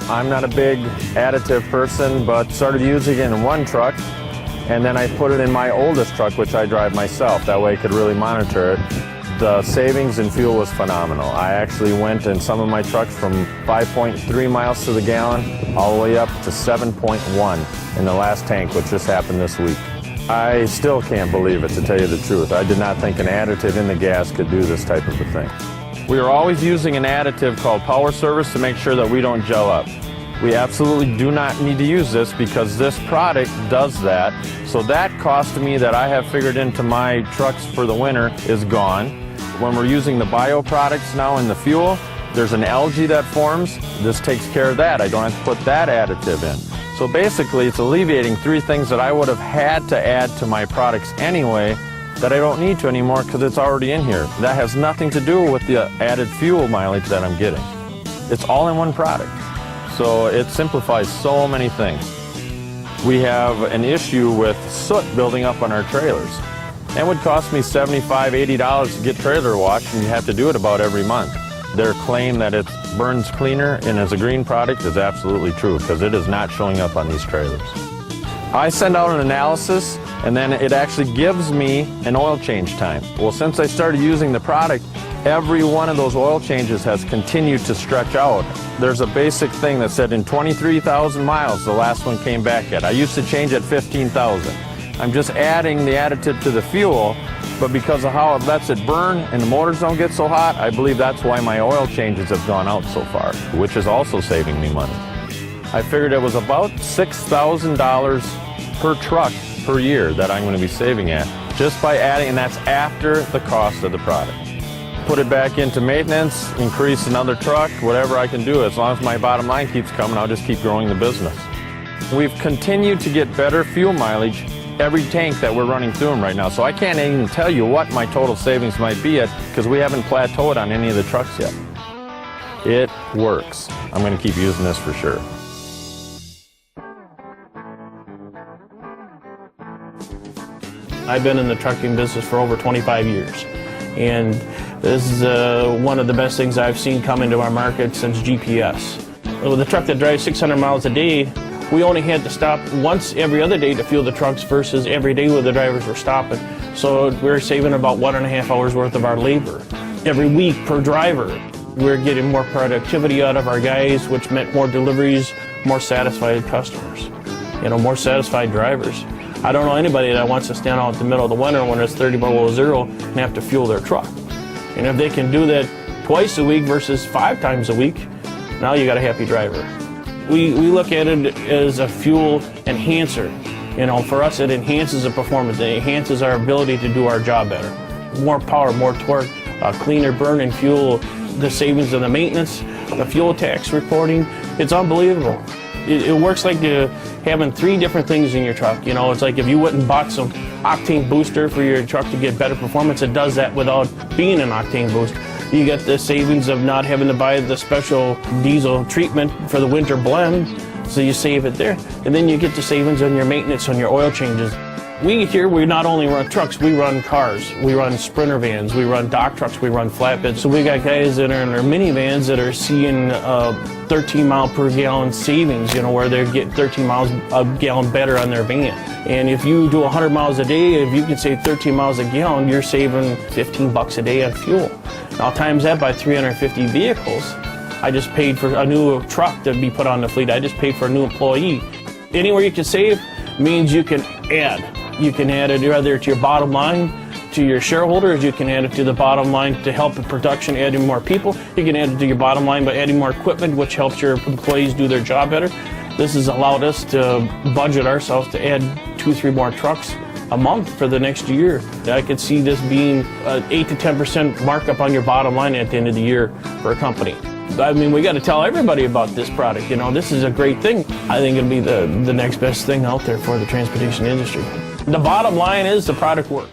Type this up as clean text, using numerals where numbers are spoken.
I'm not a big additive person, but started using it in one truck, and then I put it in my oldest truck, which I drive myself. That way I could really monitor it. The savings in fuel was phenomenal. I actually went in some of my trucks from 5.3 miles to the gallon all the way up to 7.1 in the last tank, which just happened this week. I still can't believe it, to tell you the truth. I did not think an additive in the gas could do this type of a thing. We are always using an additive called Power Service to make sure that we don't gel up. We absolutely do not need to use this because this product does that. So that cost to me that I have figured into my trucks for the winter is gone. When we're using the bio products now in the fuel, there's an algae that forms. This takes care of that. I don't have to put that additive in. So basically it's alleviating three things that I would have had to add to my products anyway that I don't need to anymore because it's already in here. That has nothing to do with the added fuel mileage that I'm getting. It's all in one product. So it simplifies so many things. We have an issue with soot building up on our trailers. It would cost me $75, $80 to get trailer washed, and you have to do it about every month. Their claim that it burns cleaner and is a green product is absolutely true because it is not showing up on these trailers. I send out an analysis and then it actually gives me an oil change time. Well, since I started using the product, every one of those oil changes has continued to stretch out. There's a basic thing that said in 23,000 miles, the last one came back at. I used to change at 15,000. I'm just adding the additive to the fuel, but because of how it lets it burn and the motors don't get so hot, I believe that's why my oil changes have gone out so far, which is also saving me money. I figured it was about $6,000 per truck per year that I'm going to be saving at, just by adding, and that's after the cost of the product. Put it back into maintenance, increase another truck, whatever I can do. As long as my bottom line keeps coming, I'll just keep growing the business. We've continued to get better fuel mileage every tank that we're running through them right now. So I can't even tell you what my total savings might be at because we haven't plateaued on any of the trucks yet. It works. I'm going to keep using this for sure. I've been in the trucking business for over 25 years, and this is one of the best things I've seen come into our market since GPS. With a truck that drives 600 miles a day, we only had to stop once every other day to fuel the trucks versus every day where the drivers were stopping. So we're saving about 1.5 hours worth of our labor. Every week per driver, we're getting more productivity out of our guys, which meant more deliveries, more satisfied customers, more satisfied drivers. I don't know anybody that wants to stand out in the middle of the winter when it's 30 below zero and have to fuel their truck. And if they can do that twice a week versus 5 times a week, now you got a happy driver. We look at it as a fuel enhancer. For us, it enhances the performance. It enhances our ability to do our job better. More power, more torque, cleaner burning fuel, the savings of the maintenance, the fuel tax reporting. It's unbelievable. It works like having 3 different things in your truck. It's like if you went and bought some octane booster for your truck to get better performance, it does that without being an octane boost. You get the savings of not having to buy the special diesel treatment for the winter blend, so you save it there. And then you get the savings on your maintenance, on your oil changes. We not only run trucks, we run cars, we run Sprinter vans, we run dock trucks, we run flatbeds. So we got guys that are in their minivans that are seeing 13 mile per gallon savings, where they get 13 miles a gallon better on their van. And if you do 100 miles a day, if you can save 13 miles a gallon, you're saving $15 a day on fuel. Now times that by 350 vehicles, I just paid for a new truck to be put on the fleet. I just paid for a new employee. Anywhere you can save means you can add. You can add it either to your bottom line, to your shareholders. You can add it to the bottom line to help in production, adding more people. You can add it to your bottom line by adding more equipment, which helps your employees do their job better. This has allowed us to budget ourselves to add 2-3 more trucks a month for the next year. I could see this being an 8 to 10% markup on your bottom line at the end of the year for a company. I mean, we got to tell everybody about this product. This is a great thing. I think it'll be the next best thing out there for the transportation industry. The bottom line is the product works.